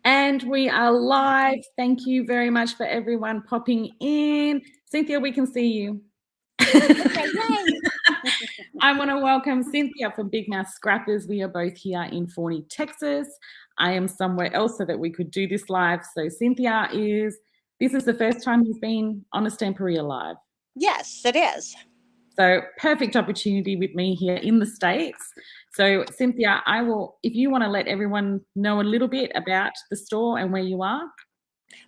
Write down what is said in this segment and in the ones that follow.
And we are live. Thank you very much for everyone popping in. Cynthia, we can see you. Okay, yay. I want to welcome Cynthia from Big Mouth Scrappers. We are both here in Forney, Texas. I am somewhere else so that we could do this live. So Cynthia this is the first time you've been on a Stamperia Live. Yes, it is. So perfect opportunity with me here in the States. So Cynthia, if you want to let everyone know a little bit about the store and where you are.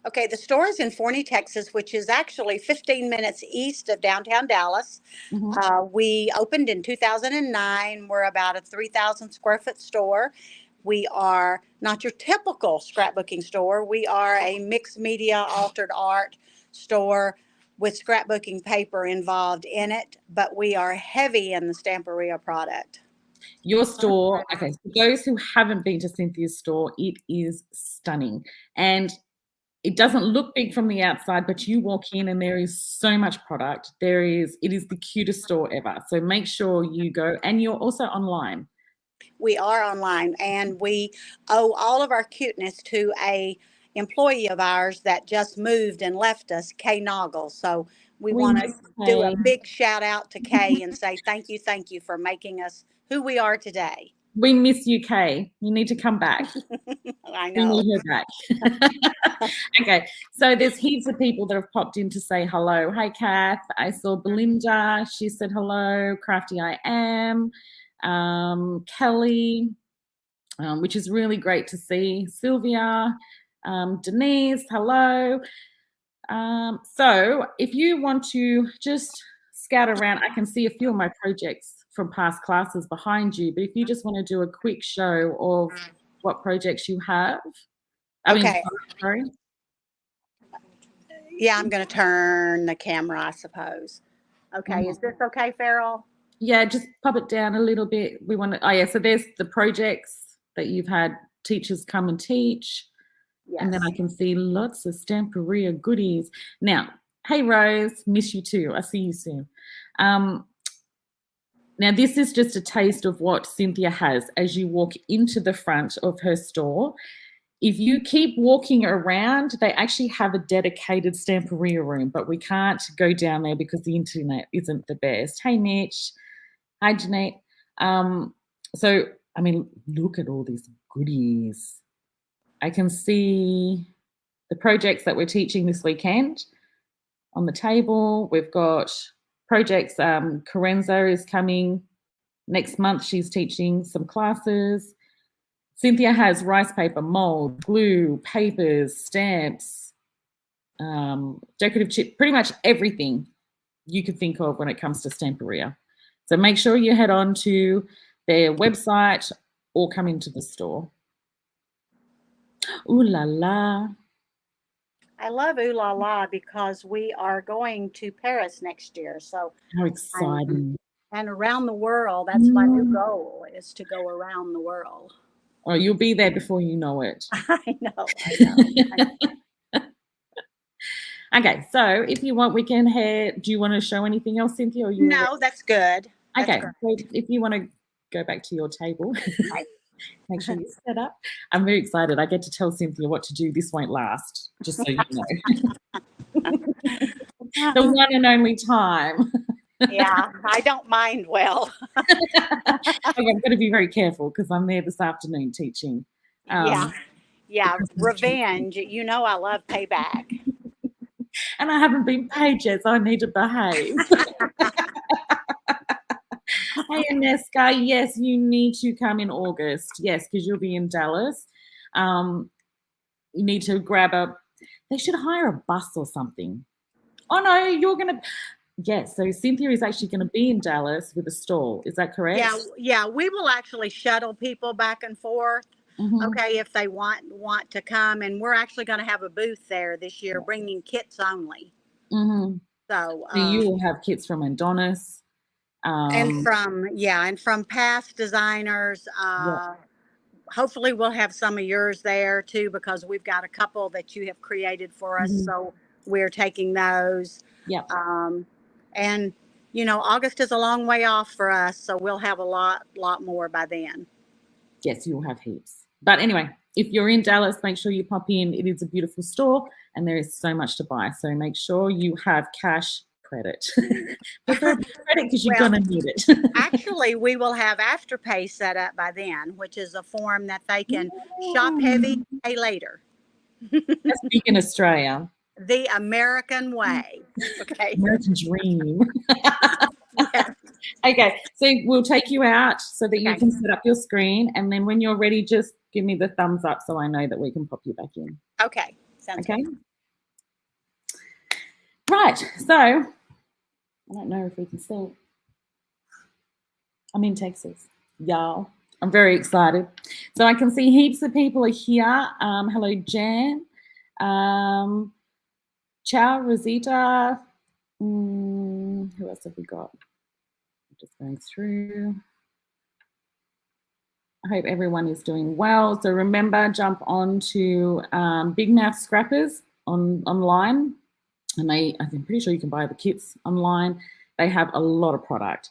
Okay, the store is in Forney, Texas, which is actually 15 minutes east of downtown Dallas. Mm-hmm. We opened in 2009. We're about a 3,000 square foot store. We are not your typical scrapbooking store. We are a mixed media, altered art store with scrapbooking paper involved in it, but we are heavy in the Stamperia product. Your store, okay, for those who haven't been to Cynthia's store, it is stunning. And it doesn't look big from the outside, but you walk in and there is so much product. It is the cutest store ever. So make sure you go, and you're also online. We are online, and we owe all of our cuteness to a employee of ours that just moved and left us, Kay Noggle. So we We want to miss do a Kay. big shout out to Kay and say thank you for making us who we are today. We miss you, Kay. You need to come back. I We know. need her back. Okay, so there's heaps of people that have popped in to say hello. Hi, Kath. I saw Belinda. She said hello. Crafty I am. Kelly, which is really great to see. Sylvia, Denise, hello. So if you want to just scout around, I can see a few of my projects from past classes behind you, but if you just want to do a quick show of what projects you have. Okay. Sorry. Yeah, I'm going to turn the camera, I suppose. Okay, is this okay, Farrell? Yeah, just pop it down a little bit. So there's the projects that you've had teachers come and teach. Yes. And then I can see lots of Stamperia goodies. Now, hey, Rose, miss you too. I see you soon. Now, this is just a taste of what Cynthia has as you walk into the front of her store. If you keep walking around, they actually have a dedicated Stamperia room, but we can't go down there because the internet isn't the best. Hey, Mitch. Hi, Jeanette. Look at all these goodies. I can see the projects that we're teaching this weekend on the table. We've got projects. Corenza is coming next month. She's teaching some classes. Cynthia has rice paper, mold, glue, papers, stamps, decorative chip, pretty much everything you could think of when it comes to Stamperia. So make sure you head on to their website or come into the store. Ooh la la. I love Ooh La La because we are going to Paris next year. So how exciting. And around the world, that's my new goal, is to go around the world. Oh, you'll be there before you know it. I know. Okay, so if you want, we can head. Do you want to show anything else, Cynthia? Or no, that's good. Okay, so if you want to go back to your table, make sure you set up. I'm very excited. I get to tell Cynthia what to do. This won't last, just so you know. The one and only time. Yeah, I don't mind well. I've got to be very careful because I'm there this afternoon teaching. Yeah, revenge. You know I love payback. And I haven't been paid yet, so I need to behave. Hey, Aneska, yes, you need to come in August. Yes, because you'll be in Dallas. You need to they should hire a bus or something. Oh, no, you're going to... Yes, so Cynthia is actually going to be in Dallas with a stall. Is that correct? Yeah, we will actually shuttle people back and forth. Okay, if they want to come, and we're actually going to have a booth there this year, bringing kits only. So you will have kits from Adonis, and from past designers. Hopefully, we'll have some of yours there too, because we've got a couple that you have created for us. So we're taking those. Yeah. And August is a long way off for us, so we'll have a lot more by then. Yes, you'll have heaps. But anyway, If you're in Dallas, make sure you pop in. It is a beautiful store and there is so much to buy. So make sure you have cash credit. Preferably credit because you're Well, going to need it. actually, we will have Afterpay set up by then, which is a form that they can shop heavy, pay later. That's big in Australia. The American way. Okay. American dream. Yes. Okay, so we'll take you out so that you Okay. can set up your screen, and then when you're ready, just give me the thumbs up so I know that we can pop you back in. Okay. Sounds Okay. good. Right. So I don't know if we can see. I'm in Texas, y'all. I'm very excited. So I can see heaps of people are here. Hello, Jan. Ciao, Rosita. Who else have we got? Just going through. I hope everyone is doing well. So remember, jump on to Big Mouth Scrappers online. And I'm pretty sure you can buy the kits online. They have a lot of product.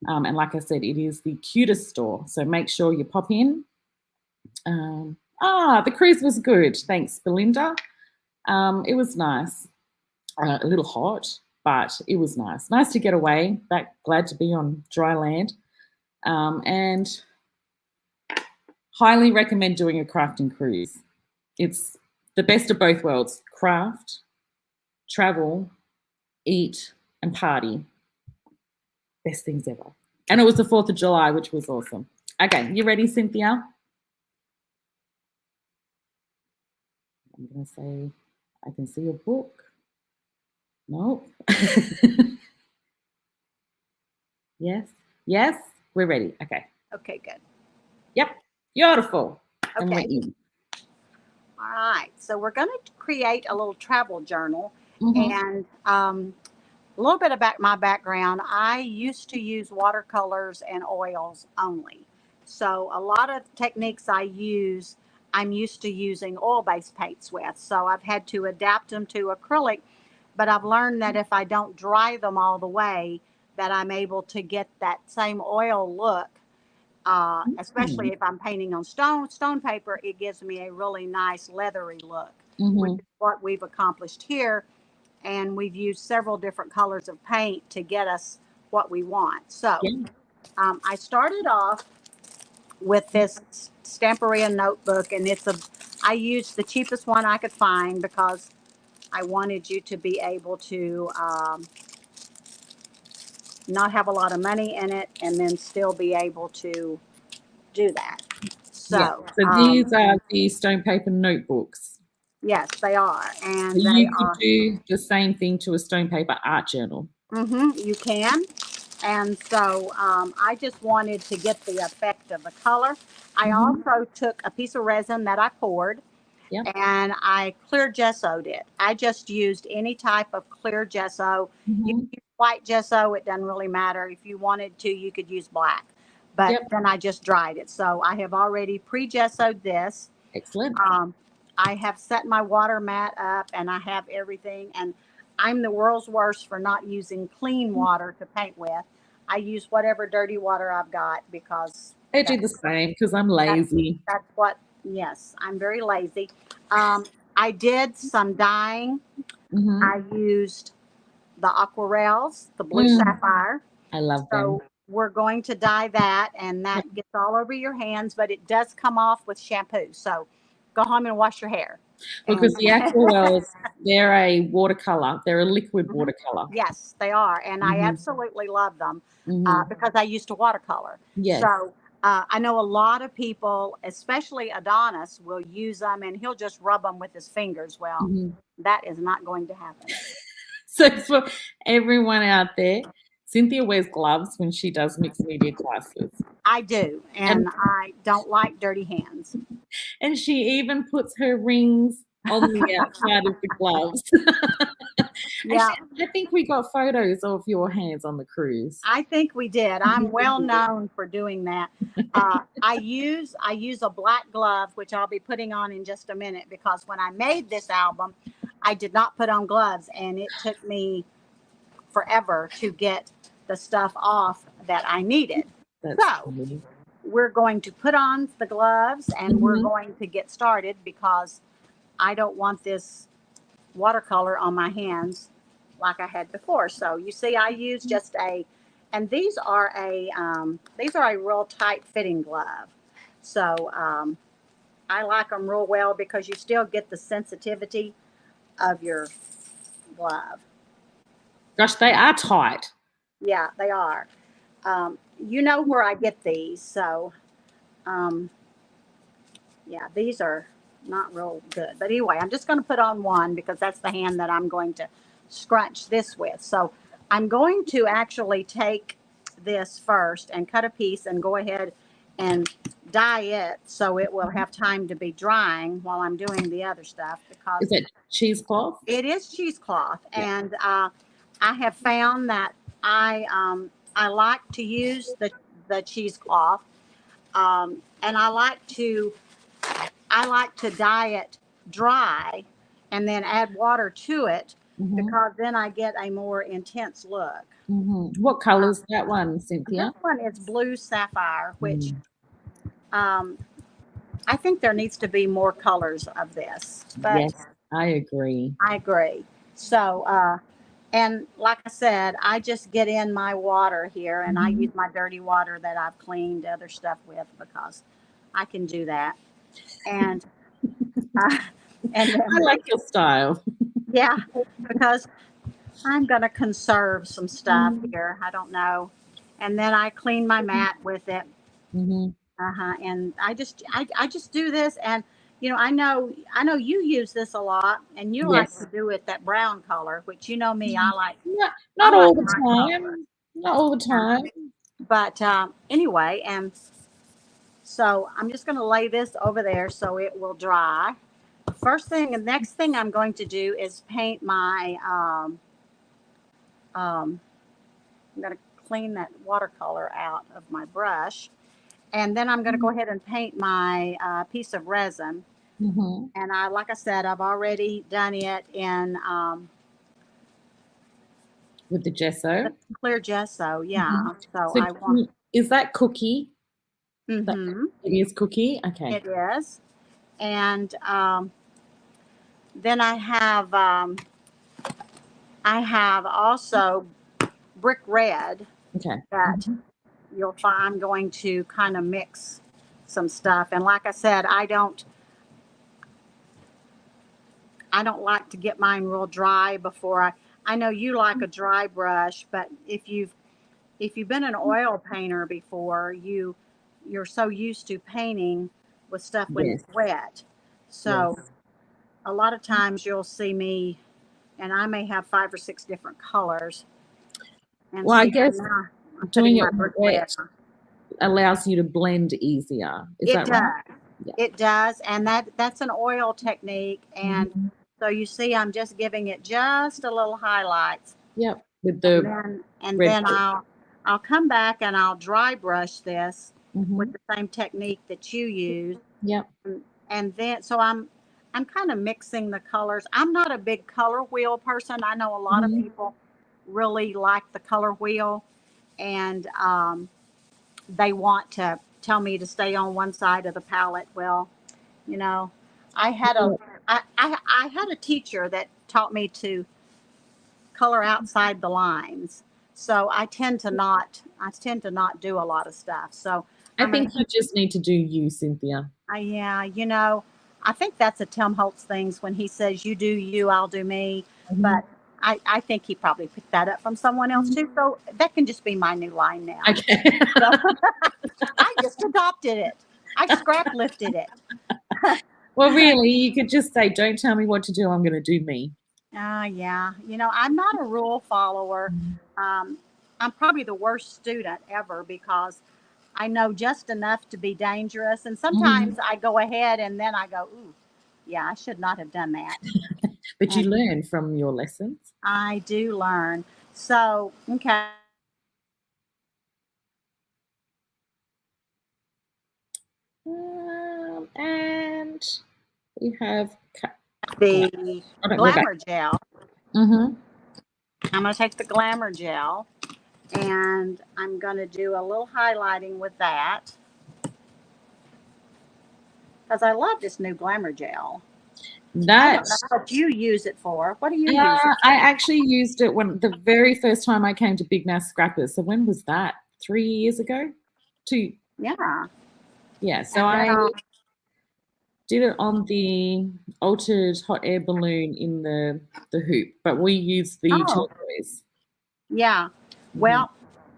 And like I said, it is the cutest store. So make sure you pop in. The cruise was good. Thanks, Belinda. It was nice. A little hot, but it was nice. Nice to get away. Glad to be on dry land. And highly recommend doing a crafting cruise. It's the best of both worlds. Craft, travel, eat, and party. Best things ever. And it was the 4th of July, which was awesome. Okay, you ready, Cynthia? I'm going to say, I can see a book. Nope. Yes. Yes. We're ready. Okay. Okay, good. Yep. Beautiful. And we're Okay. in. All right. So we're going to create a little travel journal. Mhm. And a little bit about my background. I used to use watercolors and oils only. So a lot of techniques I'm used to using oil-based paints with. So I've had to adapt them to acrylic, but I've learned that if I don't dry them all the way, that I'm able to get that same oil look. Especially if I'm painting on stone paper, it gives me a really nice leathery look, which Mhm. is what we've accomplished here. And we've used several different colors of paint to get us what we want. So Yeah. I started off with this Stamperia notebook, and I used the cheapest one I could find because I wanted you to be able to not have a lot of money in it and then still be able to do that. Yeah. So, So these are the stone paper notebooks. yes, they are. So And they you could are, do the same thing to a stone paper art journal. you can. And so I just wanted to get the effect of the color. I also took a piece of resin that I poured Yep. and I clear gessoed it. I just used any type of clear gesso. You Mhm. can use white gesso, it doesn't really matter. If you wanted to, you could use black. But Yep. then I just dried it. So I have already pre-gessoed this. Excellent. I have set my water mat up and I have everything. And I'm the world's worst for not using clean water to paint with. I use whatever dirty water I've got because I do the same because I'm that's, lazy. that's what, yes, I'm very lazy. I did some dyeing. Mhm. I used the aquarels, the blue Mm, sapphire. I love them. So we're going to dye that, and Yep. that gets all over your hands, but it does come off with shampoo. So go home and wash your hair. And Because the Aquacolors, they're a watercolor. They're a liquid Mhm. watercolor. Yes, they are, and I Mhm. absolutely love them Mhm. because I used to watercolor. Yes. So I know a lot of people, especially Adonis, will use them, and he'll just rub them with his fingers. Well, Mhm. that is not going to happen. So for everyone out there, Cynthia wears gloves when she does mixed media classes. I do, And and I don't like dirty hands. and she even puts her rings on the outside of the gloves. Yeah, Actually, I think we got photos of your hands on the cruise. I think we did. I'm well known for doing that. I use a black glove, which I'll be putting on in just a minute because when I made this album, I did not put on gloves, and it took me forever to get the stuff off that I needed. That's So funny. we're going to put on the gloves and we're Mhm. going to get started because I don't want this watercolor on my hands like I had before. So you see, I use just and these are a real tight fitting glove. So I like them real well because you still get the sensitivity of your glove. Gosh, they are tight. Yeah, they are. You know where I get these, so um, yeah, these are not real good. But anyway, I'm just going to put on one because that's the hand that I'm going to scrunch this with. So I'm going to actually take this first and cut a piece and go ahead and dye it so it will have time to be drying while I'm doing the other stuff because Is it cheesecloth? it is cheesecloth. Yeah. And I have found that I like to use the cheesecloth, and I like to dye it dry and then add water to it Mhm. because then I get a more intense look. Mhm. What color is that one, This Cynthia? one is blue sapphire, which Mm. um, I think there needs to be more colors of this, but Yes, I agree. I agree. So, and like I said, I just get in my water here and I use Mhm. my dirty water that I've cleaned other stuff with because I can do that. And, uh, and I then, like your style. yeah, because I'm going to conserve some stuff Mhm. here. I don't know. And then I clean my mat with it. Mhm. And I just do this. And, you know, I know you use this a lot and you like to Yes. do it that brown color, which you know me, I Not like all the my color. time. Not all the Yeah. time. But anyway, and so I'm just going to lay this over there so it will dry. First thing, the next thing I'm going to do is paint my, um, I'm going to clean that watercolor out of my brush. And then I'm going to go ahead and paint my piece of resin. Mhm. And like I said, I've already done it in With the the gesso. clear gesso. Mhm. Yeah. So So I want, is that cookie? That mm-hmm, it is cookie? Okay. it is. And then I have also brick red Okay. that Mhm. you'll find I'm going to kind of mix some stuff. And like I said, I don't like to get mine real dry before I know you like a dry brush, but if you've been an oil painter before, you're so used to painting with stuff when it's Yes. wet. So Yes. a lot of times you'll see me and I may have 5 or 6 different colors. And Well, I see, guess now I'm doing putting it my brick red wet on. allows you to blend easier. Is It that right? does. Yeah. It does. And that's an oil technique. And Mhm. so you see, I'm just giving it just a little highlights. Yep. With And the red. then I'll come back and I'll dry brush this with Mhm. the same technique that you use. Yep. And then so I'm kind of mixing the colors. I'm not a big color wheel person. I know a lot of Mhm. people really like the color wheel and they want to tell me to stay on one side of the palette. Well, you know, I had a Yeah. I had a teacher that taught me to color outside the lines. So I tend to not do a lot of stuff. So I I'm gonna think you just need to do you, Cynthia. yeah, you know, I think that's a Tim Holtz things when he says you do you, I'll do me. Mhm. But I think he probably picked that up from someone else too. So that can just be my new line now. Okay. So I just adopted it. I scrap lifted it. Well, really, you could just say, "Don't tell me what to do. I'm going to do me." Yeah. You know, I'm not a rule follower. Mhm. Um, I'm probably the worst student ever because I know just enough to be dangerous. And Mhm. sometimes I go ahead and then I go, ooh, yeah, I should not have done that. But And you learn from your lessons. I do learn. So, okay. And we have. Right. The Okay, we're back. glamour gel. Mm-hmm. I'm going to take the glamour gel and I'm going to do a little highlighting with that. because I love this new Glamour Gel. I That don't know what you use it for. What do you use it I actually used it when the very first time I came to Big Nass Scrappers. So when was that? 3 years ago? Two. Yeah. Yeah. So And then, I did it on the altered hot air balloon in the hoop, but we used the oh, turquoise. yeah. Mhm. Well,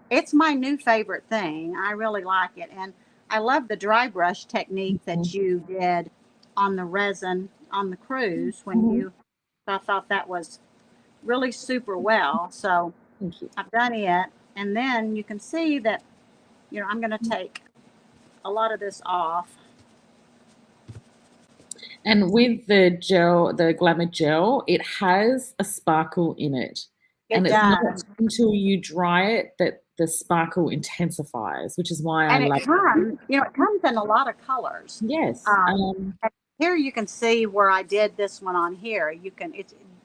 it's my new favorite thing. I really like it. And I love the dry brush technique Mhm. that you did on the resin on the cruise when Mhm. you, I thought that was really super well. So Thank you. I've done it. And then you can see that, I'm going to take a lot of this off. And with the gel, the Glamour gel, it has a sparkle in it. And It it's not does. until you dry it that the sparkle intensifies, which is why I And it love it. comes, it comes in a lot of colors. Yes. Um, and here you can see where I did this one on here.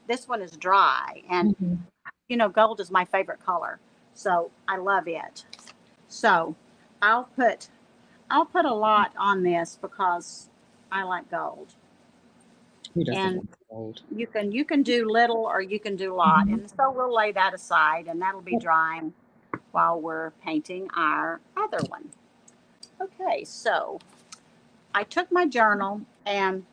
This one is dry, and Mhm. gold is my favorite color, so I love it. So I'll put I'll put a lot on this because I like gold, Who doesn't and want gold? you can do little or you can do a lot, Mhm. and so we'll lay that aside, and that'll be Yep. drying while we're painting our other one. Okay, so I took my journal and,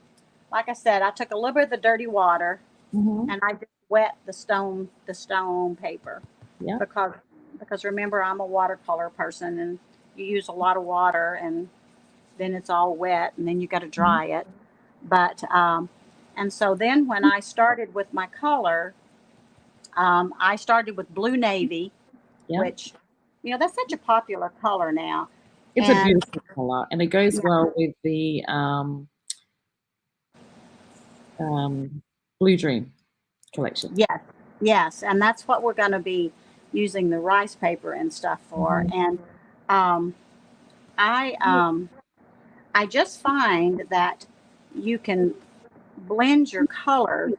like I said, I took a little bit of the dirty water Mhm. and I just wet the stone paper Yep. because remember, I'm a watercolor person, and you use a lot of water and then it's all wet and then you got to Mhm. dry it. But and so then when I started with my color, I started with blue navy, Yep. which that's such a popular color now. It's a And beautiful color, and it goes yeah, well with the Blue Dream collection. yes, yes, and that's what we're going to be using the rice paper and stuff for. Mhm. And um, I um, I just find that you can blend your colors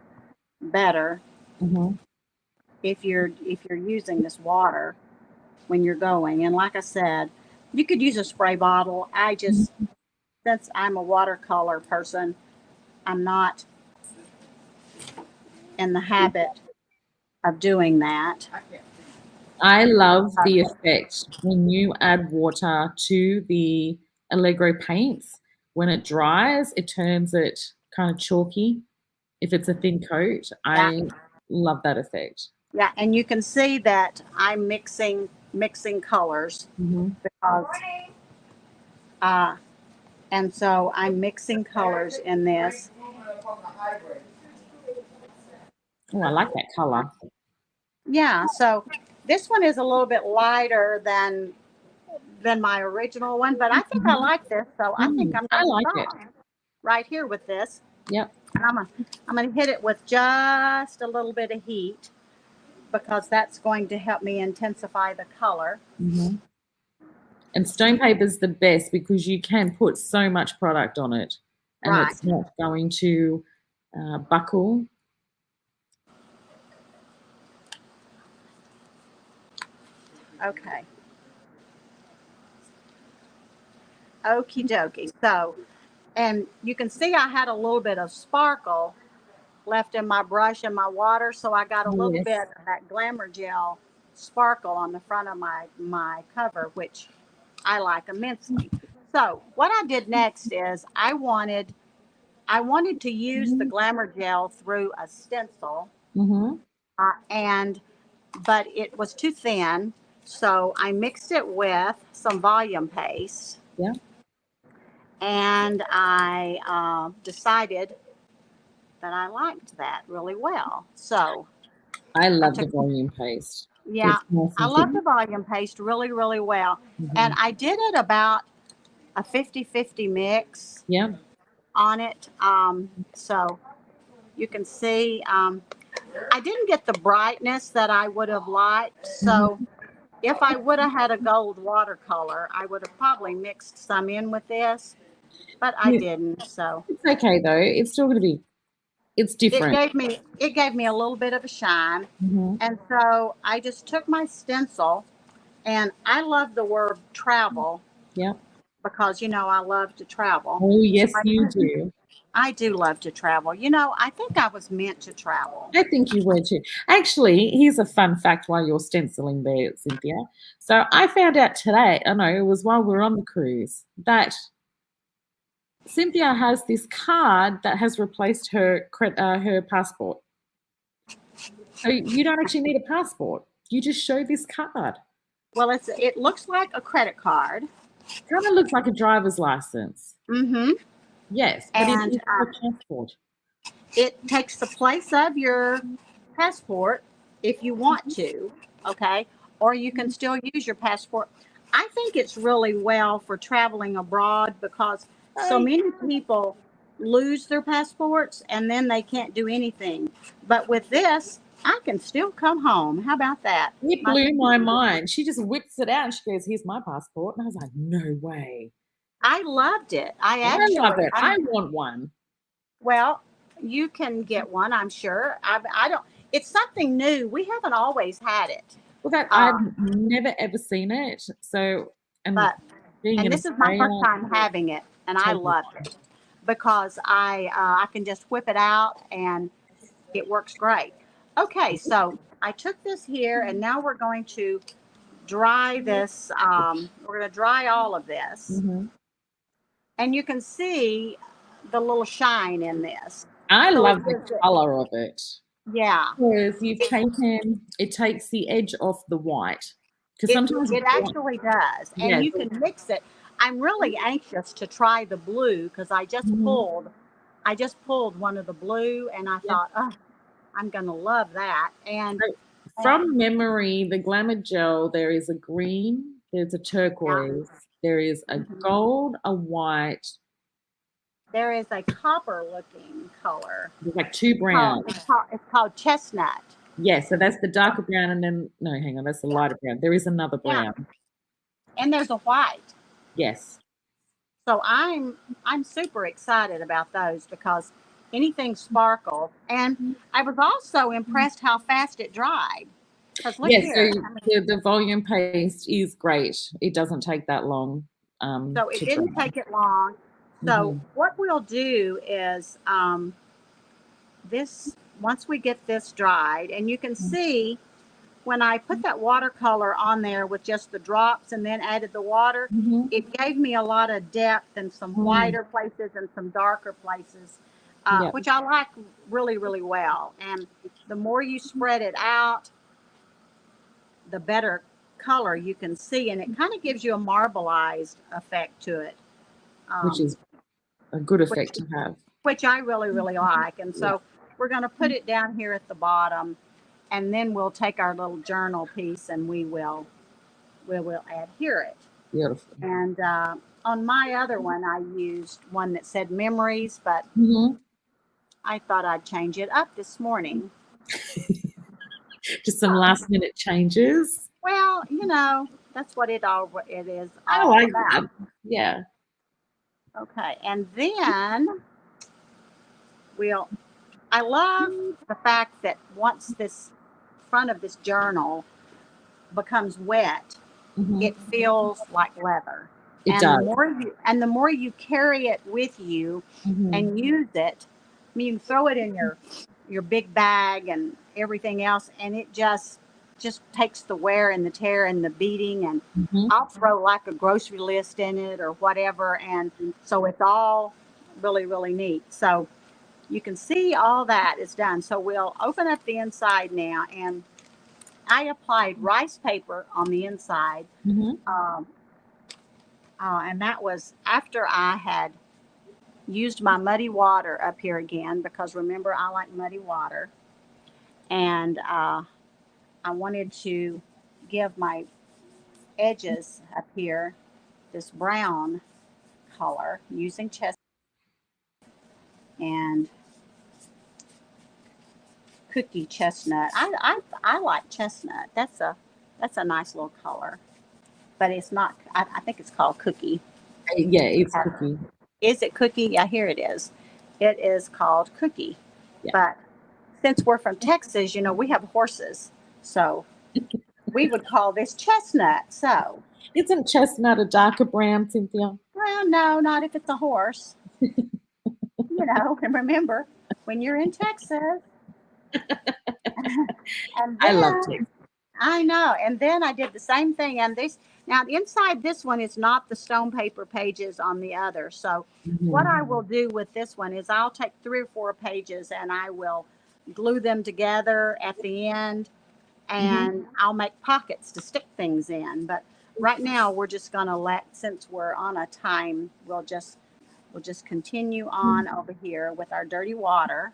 better Mhm. if you're using this water when you're going. And like I said, you could use a spray bottle. Mhm. Since I'm a watercolor person, I'm not in the habit of doing that. I love the effect when you add water to the Allegro paints. When it dries, it turns it kind of chalky. If it's a thin coat, Yeah, I love that effect. yeah, and you can see that I'm mixing colors Mhm. because uh, and so I'm mixing colors in this. Oh, I like that color. Yeah, so this one is a little bit lighter than my original one, but I think I Mhm. like this, so I think I'm I going to like it. stop right here with this. Yep. And I'm gonna hit it with just a little bit of heat because that's going to help me intensify the color. Mhm. And stone paper is the best because you can put so much product on it, and Right. it's not going to buckle. Okay. Okie dokie. So, and you can see I had a little bit of sparkle left in my brush and my water, so I got a little Yes. bit of that Glamour Gel sparkle on the front of my cover, which I like immensely. So what I did next is I wanted to use the Mhm. Glamour Gel through a stencil, Mhm. and but it was too thin, so I mixed it with some volume paste, Yeah. and I decided that I liked that really well. So I I love the took, volume paste. yeah, It's nice I and love thick. the volume paste really, really well. And Mhm. I did it about a 50-50 mix Yeah. on it. So you can see I didn't get the brightness that I would have liked. So Mhm. if I would have had a gold watercolor, I would have probably mixed some in with this, but I Yeah. didn't. So It's okay though. It's still gonna be. It's it different. gave me it gave me a little bit of a shine. Mhm. And so I just took my stencil, and I love the word travel. Yeah. because, I love to travel. Oh, So yes, you do. I do love to travel. I think I was meant to travel. I think you were too. Actually, here's a fun fact while you're stenciling there, Cynthia. So I found out today, I know it was while we were on the cruise, that Cynthia has this card that has replaced her passport. So you don't actually need a passport. You just show this card. Well, it looks like a credit card. Kind of looks like a driver's license. Mm-hmm. Yes, but it And is a passport. it takes the place of your passport if you want to, okay? Or you can still use your passport. I think it's really well for traveling abroad because so many people lose their passports and then they can't do anything. But with this, I can still come home. How about that? It blew my mind. She just whips it out and she goes, "Here's my passport." And I was like, "No way." I loved it. I love it. I want one. Well, you can get one, I'm sure. I don't. It's something new. We haven't always had it. Well, I've never ever seen it. So, and being in this is my first Australia, time having it, and I love it because I can just whip it out and it works great. Okay, so I took this here, and now we're going to dry this. We're going to dry all of this, and you can see the little shine in this. I love the color of it. Yeah. Because it takes the edge off the white. Because sometimes it actually does. And yes. You can mix it. I'm really anxious to try the blue because I just pulled one of the blue and I thought, oh, I'm gonna love that. And from memory, the Glamour Gel, there is a green, there's a turquoise, there is a gold, a white. There is a copper looking color. There's like two browns. It's called chestnut. Yes, so that's the darker brown, and then no, hang on, that's the lighter brown. There is another brown. Yeah. And there's a white. Yes. So I'm super excited about those because anything sparkles. And I was also impressed how fast it dried. Look here. So the volume paste is great. It doesn't take that long. So it didn't take it long. So what we'll do is once we get this dried, and you can see when I put that watercolor on there with just the drops and then added the water, it gave me a lot of depth and some whiter places and some darker places, which I like really, really well. And the more you spread it out, the better color you can see. And it kind of gives you a marbleized effect to it. Which is a good effect to have. Which I really, really like. And so we're going to put it down here at the bottom. And then we'll take our little journal piece and we will adhere it. Beautiful. And on my other one, I used one that said memories, but I thought I'd change it up this morning. Just some last minute changes. Well, that's what it is. I like that. Yeah. Okay. And then I love the fact that once this front of this journal becomes wet, it feels like leather. It does. The more you carry it with you and use it, I mean, you can throw it in your big bag and everything else, and it just takes the wear and the tear and the beating. And I'll throw like a grocery list in it or whatever, and so it's all really, really neat. So you can see all that is done. So we'll open up the inside now, and I applied rice paper on the inside. And that was after I had used my muddy water up here again, because remember, I like muddy water. And I wanted to give my edges up here this brown color using chestnut and cookie chestnut. I like chestnut. That's a nice little color, but it's not. I think it's called cookie. Yeah, it's cookie. Is it cookie? Yeah, here it is. It is called cookie. Yeah. But since we're from Texas, we have horses, so we would call this chestnut. So Isn't chestnut a darker brown, Cynthia? Well, no, not if it's a horse. And remember, when you're in Texas, and I love then Texas. I know, and then I did the same thing. And this now inside this one is not the stone paper pages on the other. So what I will do with this one is I'll take 3 or 4 pages and I will glue them together at the end, and I'll make pockets to stick things in. But right now we're just going to since we're on a time, we'll just continue on over here with our dirty water.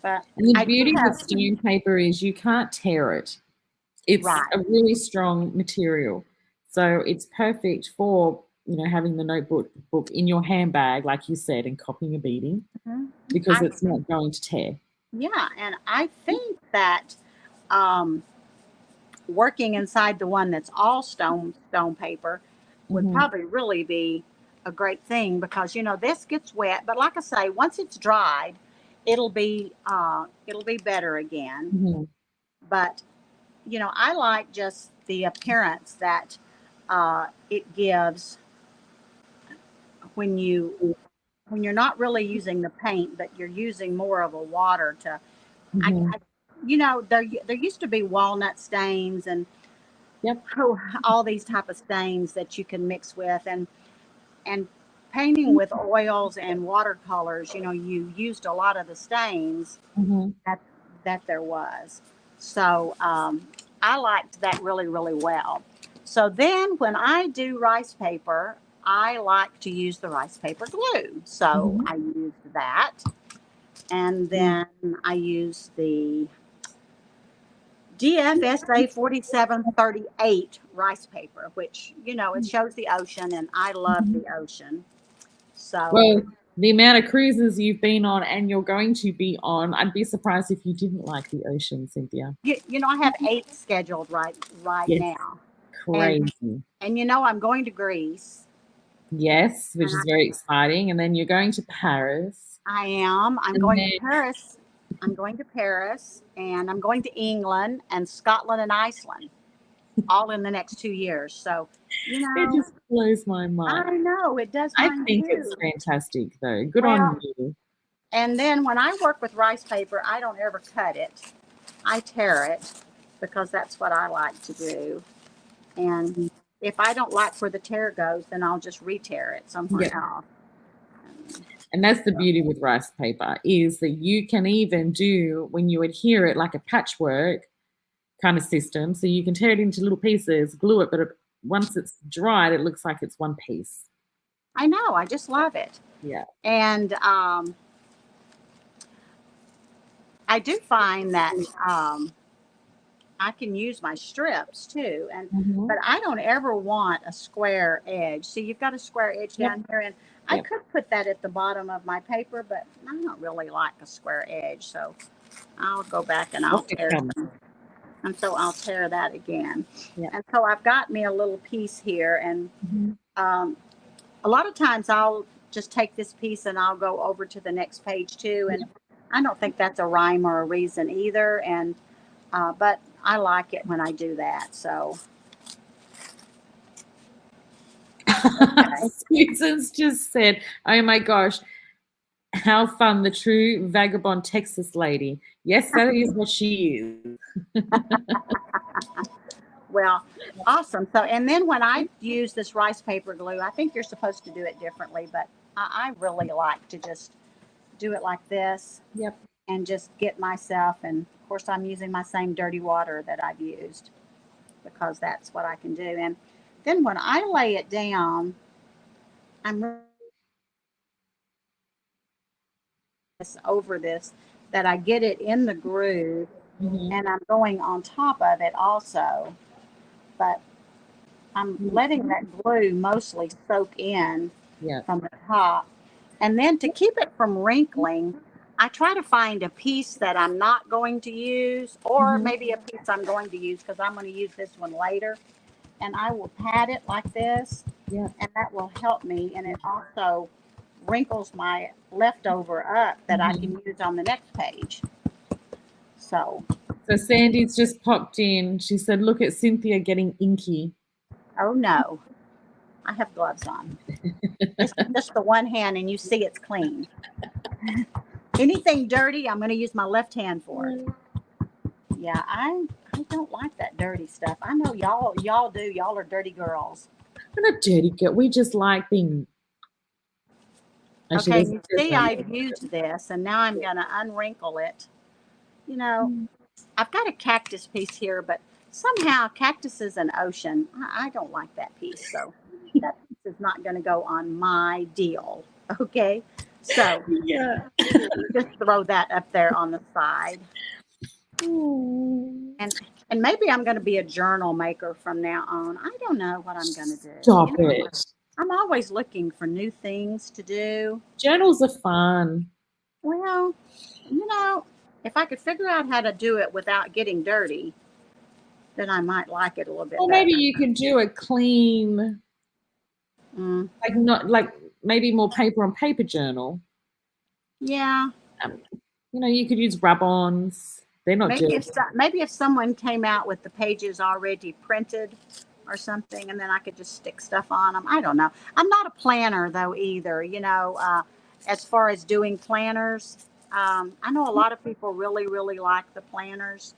But And the I do beauty have, with stone paper is you can't tear it. It's right. a really strong material. So it's perfect for, having the notebook book in your handbag, like you said, and copying and beading, because it's not going to tear. Yeah, and I think that working inside the one that's all stone paper would probably really be a great thing, because this gets wet, but like I say, once it's dried, it'll be better again. But I like just the appearance that it gives when you're not really using the paint, but you're using more of a water to. There used to be walnut stains and Yep. all these type of stains that you can mix with, and painting with oils and watercolors. You used a lot of the stains that there was. So I liked that really, really well. So then when I do rice paper, I like to use the rice paper glue. So I used that. And then I use the DFSA 4738 rice paper, which, it shows the ocean, and I love the ocean. So, Well, the amount of cruises you've been on and you're going to be on, I'd be surprised if you didn't like the ocean, Cynthia. I have 8 scheduled right Yes, now. crazy. And I'm going to Greece. Yes, which is very exciting. And then you're going to Paris. I am. I'm And going then- to Paris. I'm going to Paris, and I'm going to England and Scotland and Iceland, all in the next 2 years. So, it just blows my mind. I know it does. I Mine think too. it's fantastic, though. Good on you. And then when I work with rice paper, I don't ever cut it. I tear it, because that's what I like to do. And if I don't like where the tear goes, then I'll just re-tear it somewhere else. And that's the beauty with rice paper, is that you can even do, when you adhere it, like a patchwork kind of system. So you can tear it into little pieces, glue it, but once it's dried, it looks like it's one piece. I know. I just love it. Yeah. And I do find that I can use my strips too, but I don't ever want a square edge. See, you've got a square edge down here, and I could put that at the bottom of my paper, but I don't really like a square edge, so I'll go back and I'll tear them. And so I'll tear that again. And so I've got me a little piece here, and a lot of times I'll just take this piece and I'll go over to the next page too, and I don't think that's a rhyme or a reason either, and but I like it when I do that. So Susan's just said, "Oh my gosh, how fun, the true vagabond Texas lady." Yes, that is what she is. Well, awesome. So, and then when I use this rice paper glue, I think you're supposed to do it differently, but I really like to just do it like this. And just get myself, and of course I'm using my same dirty water that I've used, because that's what I can do. And then when I lay it down, I'm over this, that I get it in the groove, and I'm going on top of it also, but I'm letting that glue mostly soak in from the top. And then to keep it from wrinkling, I try to find a piece that I'm not going to use, or maybe a piece I'm going to use, because I'm going to use this one later. And I will pat it like this, and that will help me. And it also wrinkles my leftover up that I can use on the next page. So So Sandy's just popped in. She said, look at Cynthia getting inky. Oh, no. I have gloves on. It's just the one hand, and you see it's clean. Anything dirty, I'm going to use my left hand for. Yeah, I don't like that dirty stuff. I know y'all do. Y'all are dirty girls. We're not dirty girl. We just like being. Okay, you see I've used this, and now I'm going to unwrinkle it. You know, I've got a cactus piece here, but somehow cactus is an ocean. I don't like that piece, so that piece is not going to go on my deal. Okay, so Yeah. just throw that up there on the side. And maybe I'm going to be a journal maker from now on. I don't know what I'm going to do. Stop it. I'm always looking for new things to do. Journals are fun. Well, if I could figure out how to do it without getting dirty, then I might like it a little bit Or better. maybe you could do a clean, like maybe more paper on paper journal. Yeah. You could use rub-ons. They're not maybe if someone came out with the pages already printed or something, and then I could just stick stuff on them. I don't know. I'm not a planner though either. As far as doing planners, I know a lot of people really, really like the planners.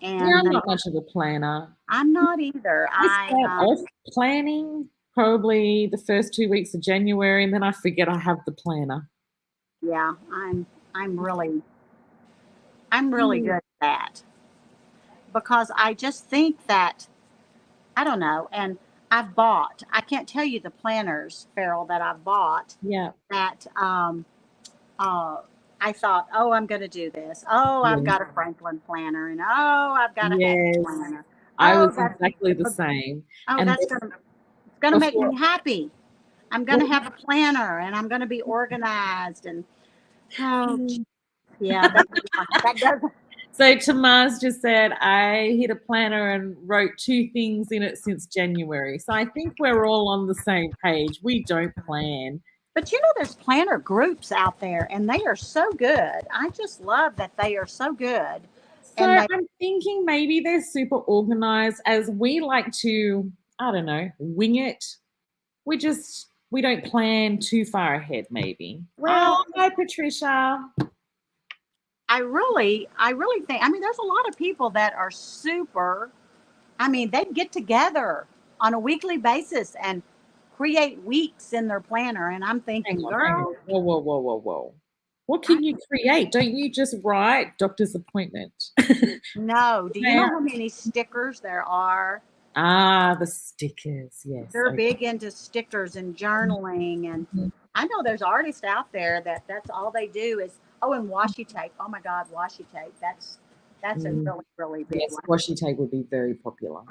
And yeah, I'm not much of a planner. I'm not either. I start off planning probably the first 2 weeks of January, and then I forget I have the planner. Yeah, I'm really good at that, because I just think that, I don't know, and I can't tell you the planners, Farrell, that I've bought. Yeah. That I thought, oh, I'm going to do this. Oh, I've got a Franklin planner, and oh, I've got a Happy planner. I was exactly the same. Oh, and that's going to make me happy. I'm going to have a planner, and I'm going to be organized, and yeah, that does. So Tamaz just said, I hit a planner and wrote 2 things in it since January. So I think we're all on the same page. We don't plan. But there's planner groups out there, and they are so good. I just love that they are so good. So I'm thinking maybe they're super organized, as we like to, I don't know, wing it. We don't plan too far ahead, maybe. Well, hi, Patricia. I really think, there's a lot of people that are super, they get together on a weekly basis and create weeks in their planner. And I'm thinking, girl. Whoa. What can you create? Don't you just write doctor's appointment? No. Do you know how many stickers there are? The stickers, yes. They're big into stickers and journaling. And I know there's artists out there that's all they do is, and washi tape. Oh my God, washi tape. That's a really, really big one. Washi tape would be very popular.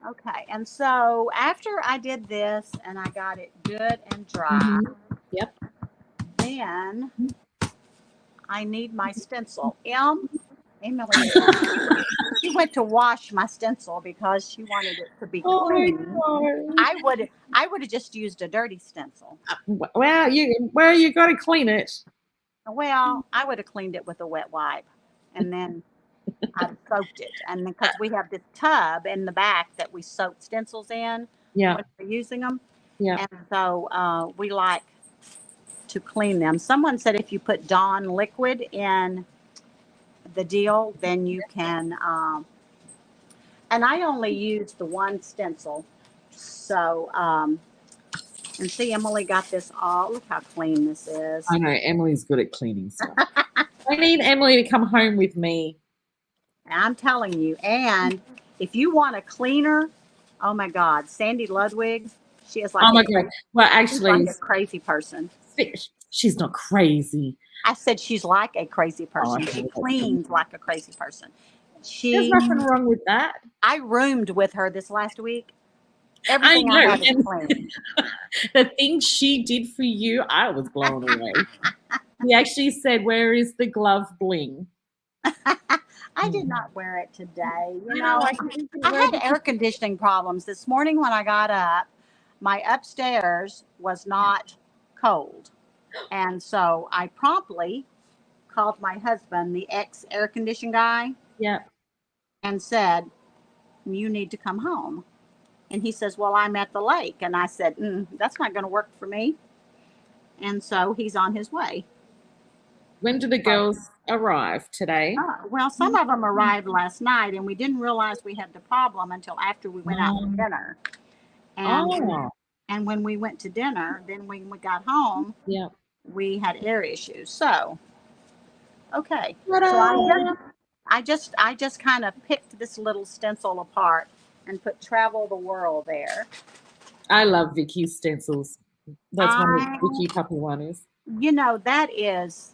Okay, and so after I did this and I got it good and dry, yep. Then I need my stencil. Emily, she went to wash my stencil because she wanted it to be clean. I would have just used a dirty stencil. Well, you got to clean it. Well, I would have cleaned it with a wet wipe, and then I soaked it. And because we have this tub in the back that we soak stencils in when we're using them. Yeah. And so we like to clean them. Someone said if you put Dawn liquid in the deal, then you can, and I only used the one stencil. So, and see, Emily got this all. Look how clean this is. I know, Emily's good at cleaning stuff. I need Emily to come home with me. I'm telling you. And if you want a cleaner, oh my God, Sandy Ludwig, she is like, oh my God. Well, actually, she's like a crazy person. She's not crazy. I said she's like a crazy person. She cleans like a crazy person. There's nothing wrong with that. I roomed with her this last week. Everything I had is clean. The things she did for you, I was blown away. He actually said, "Where is the glove bling?" I did not wear it today. I had air conditioning problems this morning when I got up. My upstairs was not cold. And so I promptly called my husband, the ex-air conditioning guy. Yeah. and said, "You need to come home." And he says, "Well, I'm at the lake." And I said, "That's not going to work for me." And so he's on his way. When do the girls arrive today? Well, some of them arrived last night, and we didn't realize we had the problem until after we went out to dinner. And Oh, and when we went to dinner, then when we got home, yeah. we had air issues. So, okay. So Ta-da! I just kind of picked this little stencil apart and put "Travel the World" there. I love Vicky's stencils. That's one of I, Vicky Puppy one is. that is,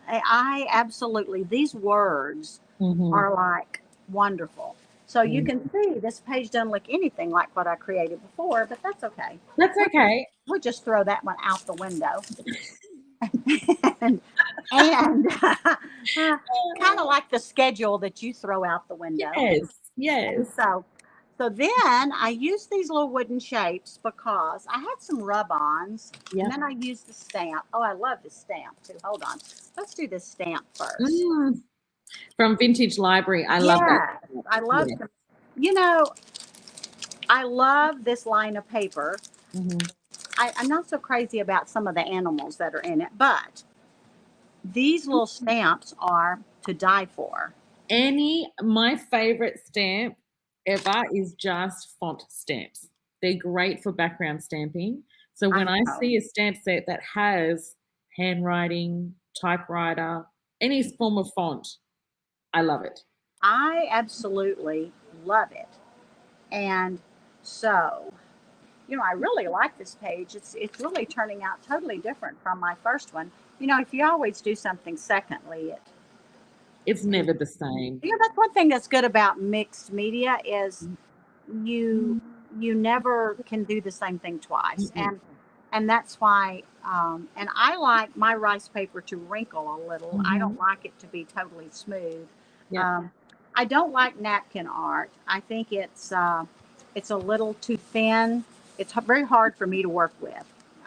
I absolutely, these words Mm-hmm. are like wonderful. So you Mm. can see this page doesn't look anything like what I created before, but that's okay. That's okay. We'll just throw that one out the window. and kind of like the schedule that you throw out the window. Yes, And yes. so then I used these little wooden shapes because I had some rub-ons, Yeah. and then I used the stamp. Oh, I love this stamp too. Hold on. Let's do this stamp first. Mm. From Vintage Library. I love that. I love Yeah. them. You know, I love this line of paper. Mm-hmm. I'm not so crazy about some of the animals that are in it, but these little stamps are to die for. My favorite stamp ever is just font stamps. They're great for background stamping. So when I know. see a stamp set that has handwriting, typewriter, any form of font, I love it. I absolutely love it. And so, I really like this page. It's really turning out totally different from my first one. If you always do something secondly, It's never the same. that's one thing that's good about mixed media is you you never can do the same thing twice. Mm-mm. And that's why and I like my rice paper to wrinkle a little. I Mm-hmm. don't like it to be totally smooth. Yeah. I don't like napkin art. I think it's a little too thin. It's very hard for me to work with.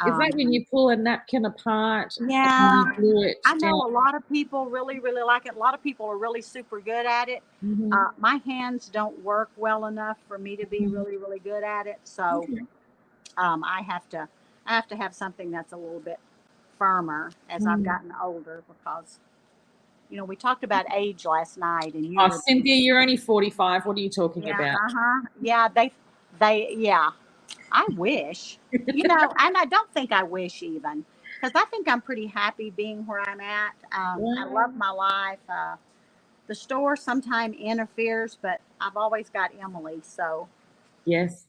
Is that when you pull a napkin apart and Yeah, you glue it I know a down? lot of people really, really like it. A lot of people are really super good at it. Mm-hmm. My hands don't work well enough for me to be Mm-hmm. really, really good at it. So Okay. I have to have something that's a little bit firmer as I've Mm. gotten older because we talked about age last night, and Oh, Cynthia, you're only 45. What are you talking yeah, about? yeah, yeah. I wish, and I don't think I wish even, because I think I'm pretty happy being where I'm at. I love Wow. my life. The store sometimes interferes, but I've always got Emily. So Yes,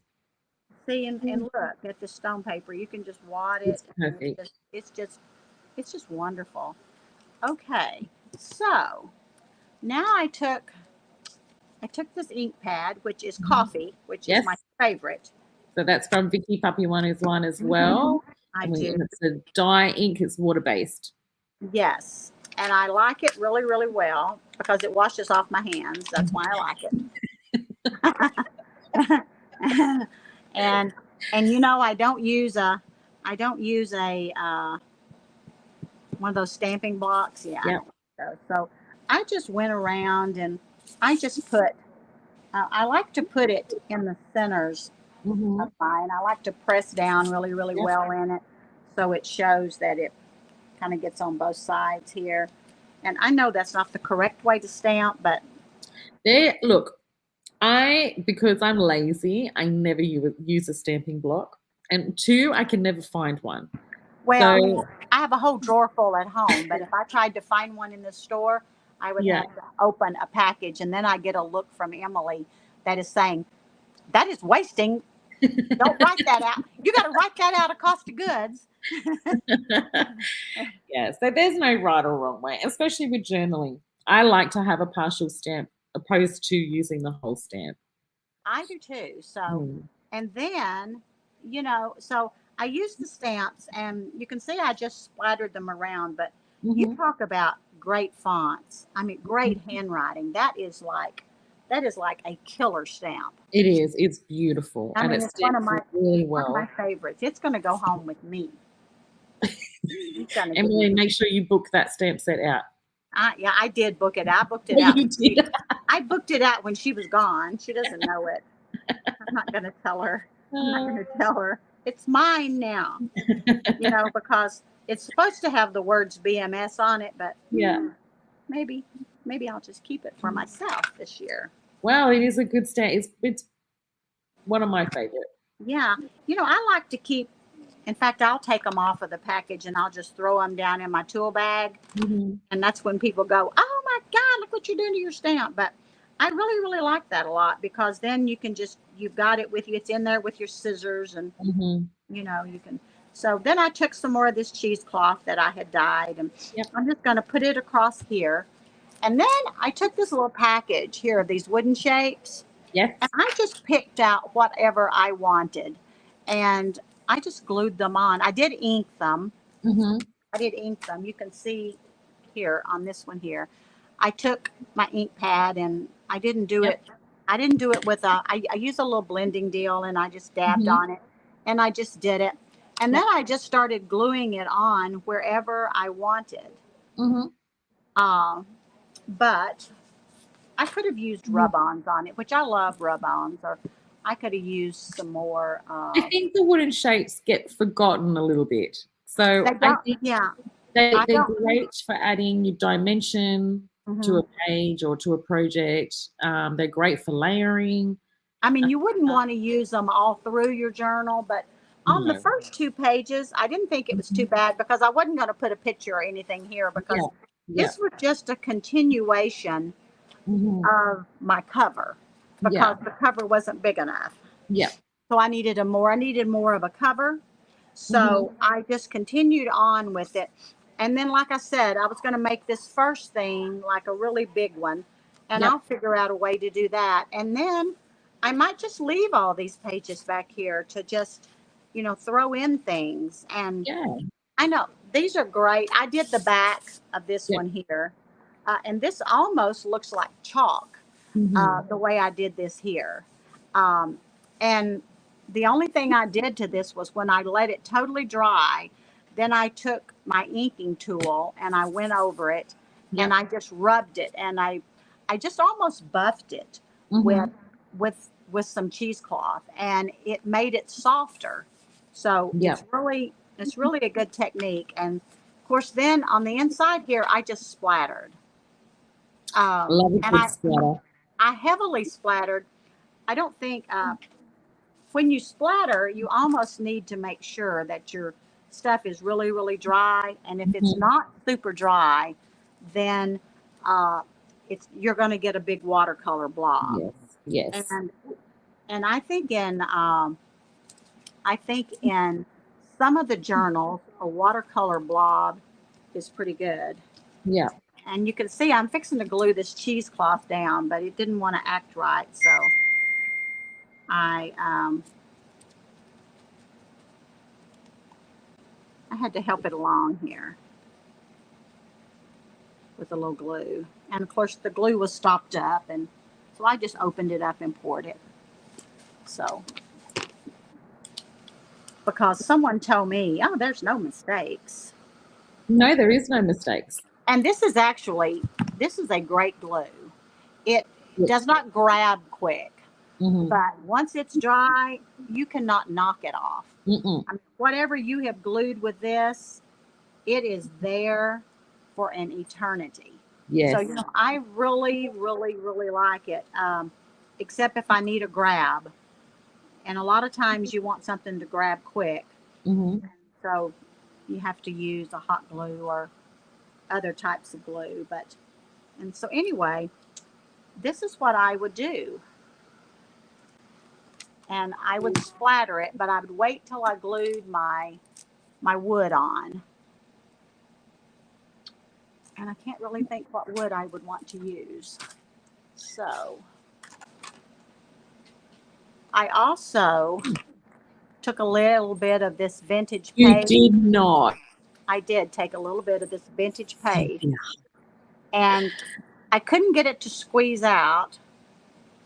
see, and look at the stone paper. You can just wad it, it's and perfect. it's just wonderful. Okay, so now I took this ink pad, which is coffee, which is Yes. my favorite. So that's from Vicky Puppy one as Mhm. well. I And do. it's a dye ink, it's water based. Yes. And I like it really, really well because it washes off my hands. That's why I like it. and I don't use a one of those stamping blocks. Yeah, I Yeah. don't like those. So I just went around and I just put I like to put it in the centers Mm-hmm. of mine. I like to press down really, really Yeah. well in it so it shows that it kind of gets on both sides here. And I know that's not the correct way to stamp, but Look, because I'm lazy, I never use a stamping block. And two, I can never find one. well, So I have a whole drawer full at home. But if I tried to find one in the store, I would yeah. have to open a package, and then I get a look from Emily that is saying, "That is wasting. Don't write that out. You got to write that out of cost of goods." Yeah. So there's no right or wrong way, especially with journaling. I like to have a partial stamp opposed to using the whole stamp. I do too. So, Mm. and then, so I use the stamps, and you can see I just splattered them around. But you Mm-hmm. talk about great fonts. I mean, great handwriting. That is like a killer stamp. It is. It's beautiful, I and mean, it it's one of stamps my really one of my well. favorites. It's going to go home with me. It's going to give me. Emily, make sure you book that stamp set out. Yeah, I did book it. I booked it Yeah, out. you did. I booked it out when she was gone. She doesn't know it. I'm not going to tell her. I'm not going to tell her. It's mine now, because it's supposed to have the words BMS on it, but Yeah. maybe I'll just keep it for myself this year. Well, it is a good stand. It's one of my favorite. Yeah. I like to keep, in fact, I'll take them off of the package and I'll just throw them down in my tool bag. Mm-hmm. And that's when people go, "Oh my God, look what you're doing to your stamp." But I really, really like that a lot, because then you've got it with you. It's in there with your scissors, and Mm-hmm. you can. So then I took some more of this cheesecloth that I had dyed, and Yep. I'm just going to put it across here. And then I took this little package here of these wooden shapes, Yes. and I just picked out whatever I wanted, and I just glued them on. I did ink them. Mm-hmm. You can see here on this one here. I took my ink pad, and I didn't do Yep. it. I didn't do it with I used a little blending deal, and I just dabbed Mm-hmm. on it, and I just did it. And Yep. then I just started gluing it on wherever I wanted. Mm-hmm. Um, but I could have used rub-ons on it, which I love rub-ons, or I could have used some more. I think the wooden shapes get forgotten a little bit. So They I don't, think yeah, I they're don't. great for adding your dimension to Mhm. a page or to a project. They're great for layering. I mean, you wouldn't Uh, want to use them all through your journal, but on the no. first 2 pages, I didn't think it was too bad, because I wasn't going to put a picture or anything here, Yeah. because Yeah. this was just a continuation Mm-hmm. of my cover, Yeah. because the cover wasn't big enough. Yeah. So I needed more of a cover. Mm-hmm. So I just continued on with it. And then, like I said, I was going to make this first thing like a really big one, and I'll Yep. figure out a way to do that. And then I might just leave all these pages back here to just, throw in things. And Yeah. I know these are great. I did the back of this Yep. one here, and this almost looks like chalk, Mm-hmm. the way I did this here. Um, and the only thing I did to this was, when I let it totally dry, then I took my inking tool and I went over it, and Yep. I just rubbed it, and I just almost buffed it with Mm-hmm. with some cheesecloth, and it made it softer. So Yep. it's really a good technique. And of course, then on the inside here, I just splattered. Love a And good splatter. I heavily splattered. I don't think when you splatter, you almost need to make sure that your stuff is really, really dry. And if it's Mm-hmm. not super dry, then uh, you're going to get a big watercolor blob. Yes. Yes. And I think in some of the journals, a watercolor blob is pretty good. Yeah. And you can see I'm fixing to glue this cheesecloth down, but it didn't want to act right, so I I had to help it along here with a little glue. And of course, the glue was stopped up, and so I just opened it up and poured it. So, because someone told me, "Oh, there's no mistakes." No, there is no mistakes. And this is a great glue. It Yeah. does not grab quick, Mm-hmm. but once it's dry, you cannot knock it off. Mm-mm. I mean, whatever you have glued with this, it is there for an eternity. So, Yes. I really, really, really like it, except if I need a grab. And a lot of times you want something to grab quick. Mm-hmm. So you have to use a hot glue or other types of glue. And so anyway, this is what I would do. And I would splatter it, but I would wait till I glued my wood on. And I can't really think what wood I would want to use. So I also took a little bit of this vintage You paste. did not. I did take a little bit of this vintage paste, Cynthia. and I couldn't get it to squeeze out.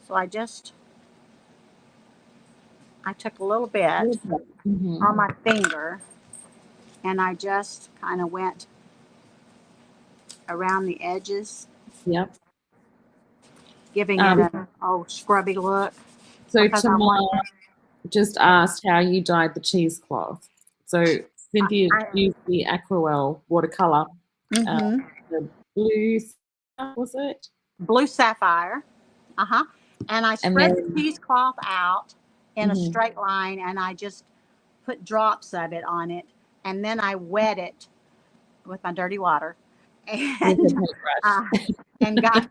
So I took a little bit Mm-hmm. on my finger, and I just kind of went around the edges, Yep. giving it an scrubby look. So Because I Tamar want, just asked how you dyed the cheesecloth. So Cynthia I, used the Aquarel watercolor, uh, mm-hmm. the blue, was it? Blue sapphire. Uh-huh. And I And spread the then, cheesecloth out in a mhm, straight line, and I just put drops of it on it, and then I wet it with my dirty water, with a and uh, paintbrush. and got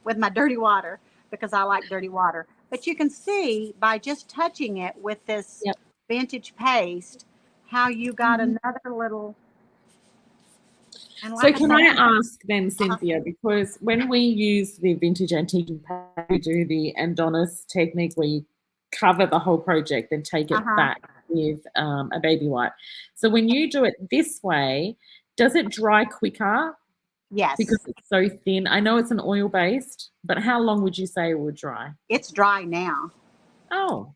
with my dirty water because I like dirty water. But you can see by just touching it with this Yep. vintage paste how you got Mhm. another little. And So like I can said, I ask then, uh-huh, Cynthia, because when we use the vintage antique, we do the Adonis technique where you cover the whole project and take it uh-huh, back with a baby wipe. So when you do it this way, does it dry quicker because yes, it's so thin? I know it's an oil based, but how long would you say it would dry? it's dry now. Oh,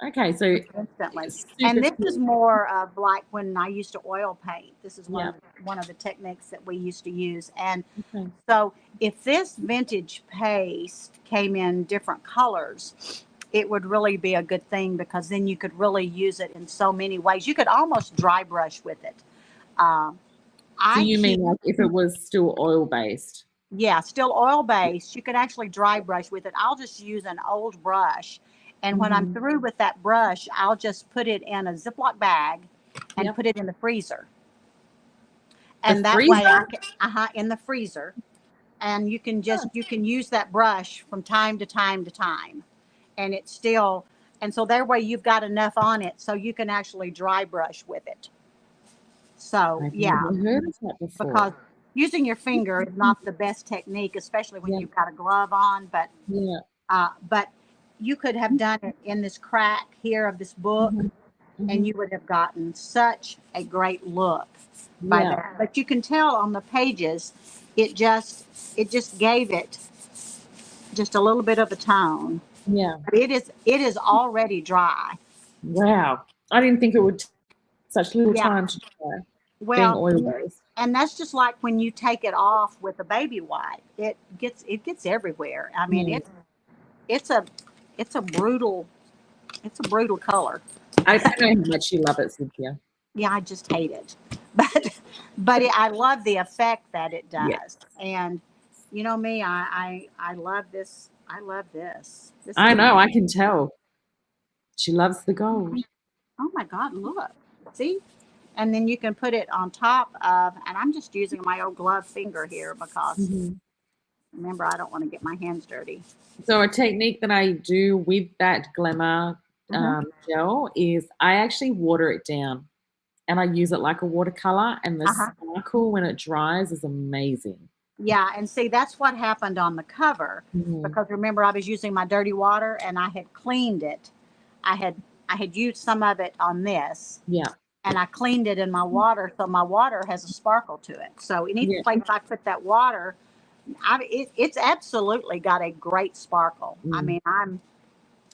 okay. So Instantly. it's And super this is quick. more of like when I used to oil paint. This is Yeah. one of the techniques that we used to use. And Okay. so if this vintage paste came in different colors, it would really be a good thing because then you could really use it in so many ways. You could almost dry brush with it. Uh, So I you keep mean like if it was still oil based? Yeah, still oil based. You can actually dry brush with it. I'll just use an old brush. And when I'm Mm-hmm. through with that brush, I'll just put it in a Ziploc bag and Yep. put it in the freezer. The And that way freezer? I can, in the freezer. And Huh. you can use that brush from time to time to time. And it's still, and so that way you've got enough on it so you can actually dry brush with it. So, I've yeah, never heard of that before. because using your finger is not the best technique, especially when Yeah, you've got a glove on. yeah. But you could have done it in this crack here of this book, Mhm, and mhm. you would have gotten such a great look by Yeah, that. But you can tell on the pages, it just gave it just a little bit of a tone. yeah. But it is already dry. Wow. I didn't think it would take such little Yeah. time to dry, being Well, oil-based. and that's just like when you take it off with a baby wipe. It gets everywhere. I mean, Mm. it's a it's a brutal it's a brutal color. I know how much you love it, Cynthia. Yeah, I just hate it. I love the effect that it Yeah. does. And you know me, I love this. I love this. This I is know, I can tell. She loves the gold. oh my God, look. See? And then you can put it on top of, and I'm just using my old glove finger here because Mhm. remember I don't want to get my hands dirty. So a technique that I do with that Glamour Hmm. gel is I actually water it down and I use it like a watercolor, and the Uh-huh. sparkle when it dries is amazing. Yeah, and see that's what happened on the cover Mhm. because remember I was using my dirty water and I had cleaned it. I had I had used some of it on this Yeah, and I cleaned it in my water, so my water has a sparkle to it. So any yeah. place I put that water, it's absolutely got a great sparkle. I Mm. mean,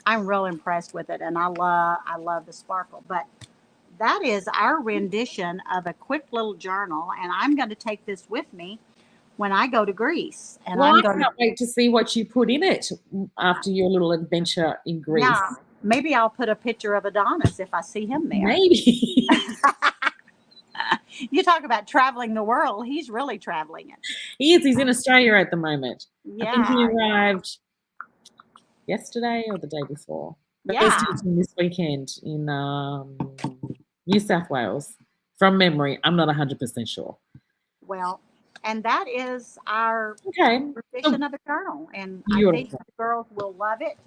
I'm real impressed with it, and I love the sparkle. But that is our rendition of a quick little journal, and I'm going to take this with me when I go to Greece, and Well, I'm I going to can't wait to see what you put in it after your little adventure in Greece. yeah. Maybe I'll put a picture of Adonis if I see him there. Maybe. You talk about traveling the world; he's really traveling it. He is. He's in Australia at the moment. I think he Yeah, arrived yesterday or the day before. But he's yeah. teaching this weekend in New South Wales. From memory, I'm not 100% sure. Well, and that is our Okay. So revision of the journal, and I think beautiful. the girls will love it.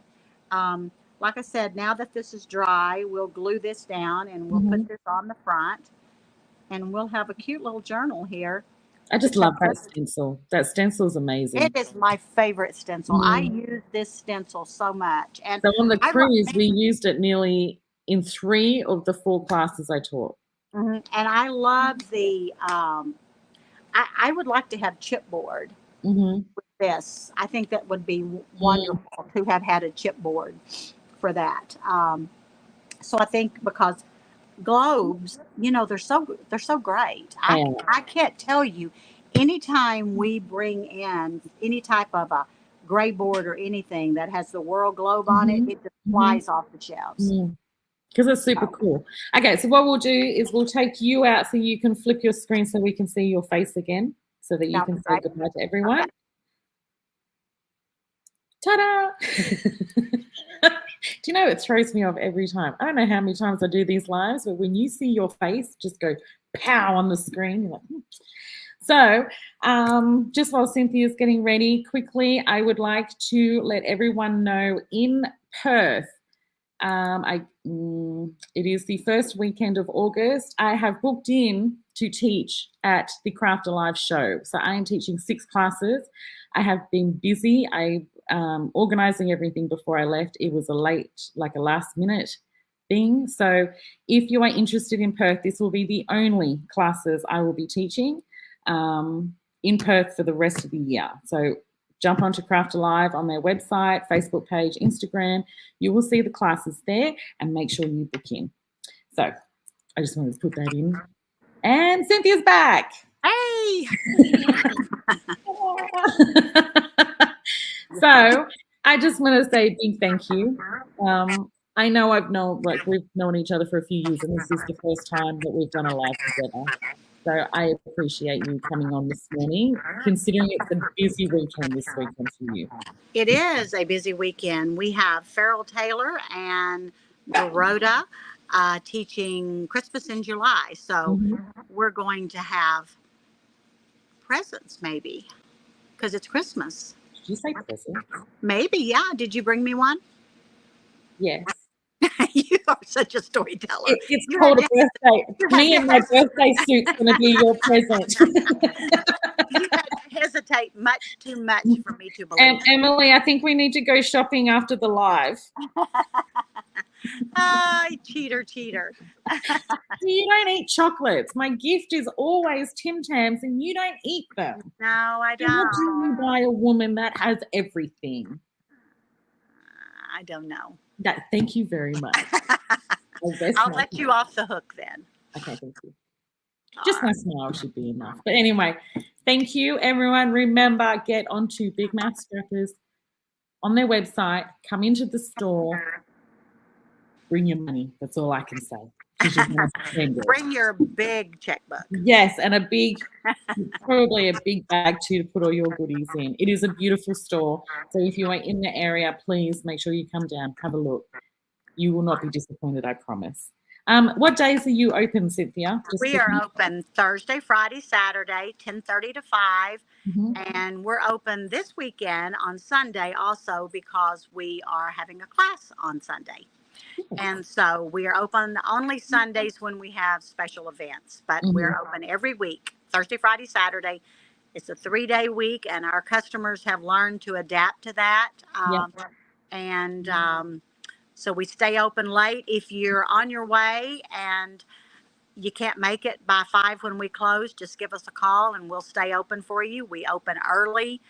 Um, like I said, now that this is dry, we'll glue this down and we'll put Mhm. this on the front, and we'll have a cute little journal here I to just take love with that us. stencil. That stencil is It amazing. is my favorite stencil. I Mm. use this stencil so much, and So on the I cruise, we used it nearly in 3 of the 4 classes I taught. mhm, and I love the. I would like to have chipboard Mhm. with this. I think that would be Mm. wonderful to have had a chipboard for that. So I think because globes, they're so great. They are. I can't tell you anytime we bring in any type of a gray board or anything that has the world globe on it, it just flies off the shelves. Because it's super cool. Okay, so what we'll do is we'll take you out so you can flip your screen so we can see your face again, so that you can say goodbye to everyone. Okay. Ta-da! Do you know, it throws me off every time. I don't know how many times I do these lives, but when you see your face just go pow on the screen, you're like, So just while Cynthia's getting ready, quickly, I would like to let everyone know in Perth, it is the first weekend of August. I have booked in to teach at the Craft Alive show. So I am teaching 6 classes. I have been busy. I organizing everything before I left. It was a last minute thing. So if you are interested in Perth, this will be the only classes I will be teaching in Perth for the rest of the year. So jump onto Craft Alive on their website, Facebook page, Instagram. You will see the classes there, and make sure you book in. So I just wanted to put that in. And Cynthia's back. Hey! So I just want to say a big thank you. I know we've known each other for a few years, and this is the first time that we've done a live together. So I appreciate you coming on this morning, considering it's a busy weekend this weekend for you. It is a busy weekend. We have Farrell Taylor and Dorota teaching Christmas in July. So we're going to have presents, maybe, because it's Christmas. Did you say presents? Maybe, yeah. Did you bring me one? Yes. You are such a storyteller. It's called a birthday. Me and my birthday suit's going to be your present. You had to hesitate much too much for me to believe. And Emily, I think we need to go shopping after the live. Cheater. You don't eat chocolates. My gift is always Tim Tams, and you don't eat them. No, I don't. What do you buy a woman that has everything? I don't know. Thank you very much. I'll let you off the hook then. Okay, thank you. Just my smile should be enough. But anyway, thank you, everyone. Remember, get onto Big Mouth Scrappers on their website. Come into the store. Bring your money. That's all I can say. Bring your big checkbook. Yes, and probably a big bag too, to put all your goodies in. It is a beautiful store. So if you are in the area, please make sure you come down, have a look. You will not be disappointed, I promise. What days are you open, Cynthia? We are open Thursday, Friday, Saturday, 10:30 to 5. And we're open this weekend on Sunday also, because we are having a class on Sunday. And so we are open only Sundays when we have special events, but we're open every week, Thursday, Friday, Saturday. It's a 3-day week, and our customers have learned to adapt to that. So we stay open late. If you're on your way and you can't make it by 5 when we close, just give us a call and we'll stay open for you. We open early.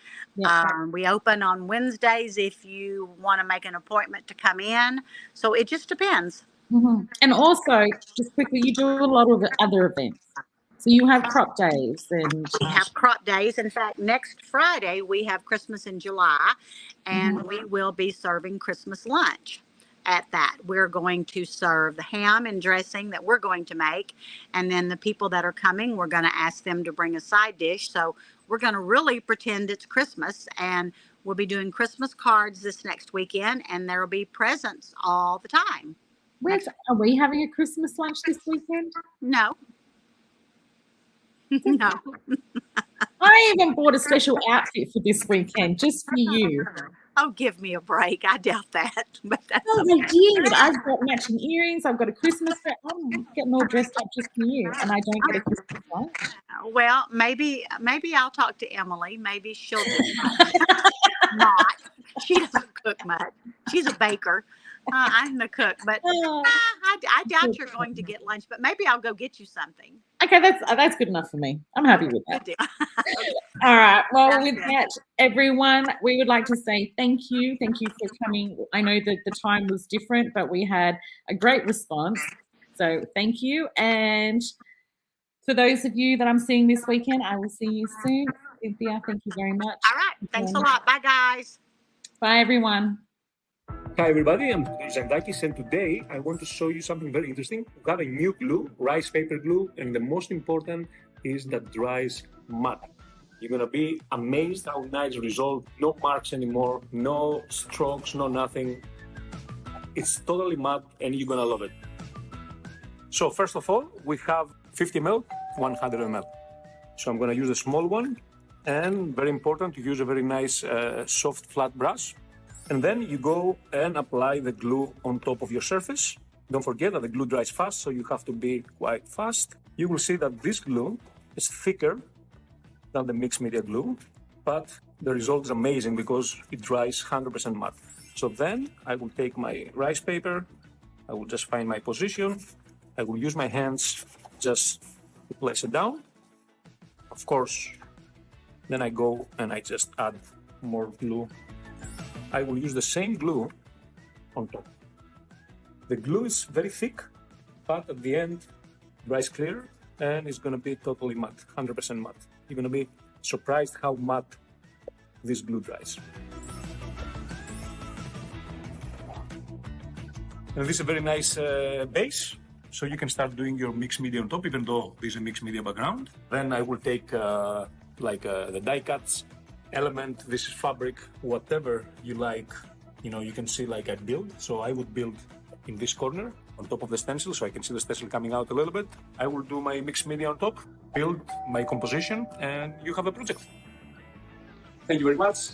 We open on Wednesdays if you want to make an appointment to come in. So it just depends. And also, just quickly, you do a lot of other events. So you have crop days. And we have crop days. In fact, next Friday, we have Christmas in July, and we will be serving Christmas lunch. At that, we're going to serve the ham and dressing that we're going to make, and then the people that are coming, we're going to ask them to bring a side dish. So we're going to really pretend it's Christmas, and we'll be doing Christmas cards this next weekend, and there will be presents all the time. Are we having a Christmas lunch this weekend? No. No. I even bought a special outfit for this weekend just for you. Oh, give me a break. I doubt that. But that's I did. I've got matching earrings. I've got a Christmas set. I'm getting all dressed up just for you, and I don't get a Christmas lunch. Well, maybe I'll talk to Emily. Maybe she'll do not. She doesn't cook much. She's a baker. I'm the cook, but I doubt you're going to get lunch. But maybe I'll go get you something. Okay, that's good enough for me. I'm happy with that. All right. Well, with that, everyone, we would like to say thank you. Thank you for coming. I know that the time was different, but we had a great response. So thank you. And For those of you that I'm seeing this weekend, I will see you soon. Cynthia, thank you very much. All right. Thanks a lot. Bye, guys. Bye, everyone. Hi everybody, I'm Zandakis, and today I want to show you something very interesting. We've got a new glue, rice paper glue, and the most important is that dries matte. You're gonna be amazed how nice result, no marks anymore, no strokes, no nothing. It's totally matte and you're gonna love it. So first of all, we have 50 ml, 100 ml. So I'm gonna use a small one, and very important to use a very nice soft flat brush. And then you go and apply the glue on top of your surface. Don't forget that the glue dries fast, so you have to be quite fast. You will see that this glue is thicker than the mixed media glue, but the result is amazing because it dries 100% matte. So then I will take my rice paper, I will just find my position, I will use my hands just to place it down. Of course, then I go and I just add more glue. I will use the same glue on top. The glue is very thick, but at the end dries clear and it's gonna be totally matte, 100% matte. You're gonna be surprised how matte this glue dries. And this is a very nice base, so you can start doing your mixed media on top, even though this is a mixed media background. Then I will take the die cuts element, this is fabric, whatever you like, you can see like I build. So I would build in this corner on top of the stencil, so I can see the stencil coming out a little bit. I will do my mixed media on top, build my composition, and you have a project. Thank you very much.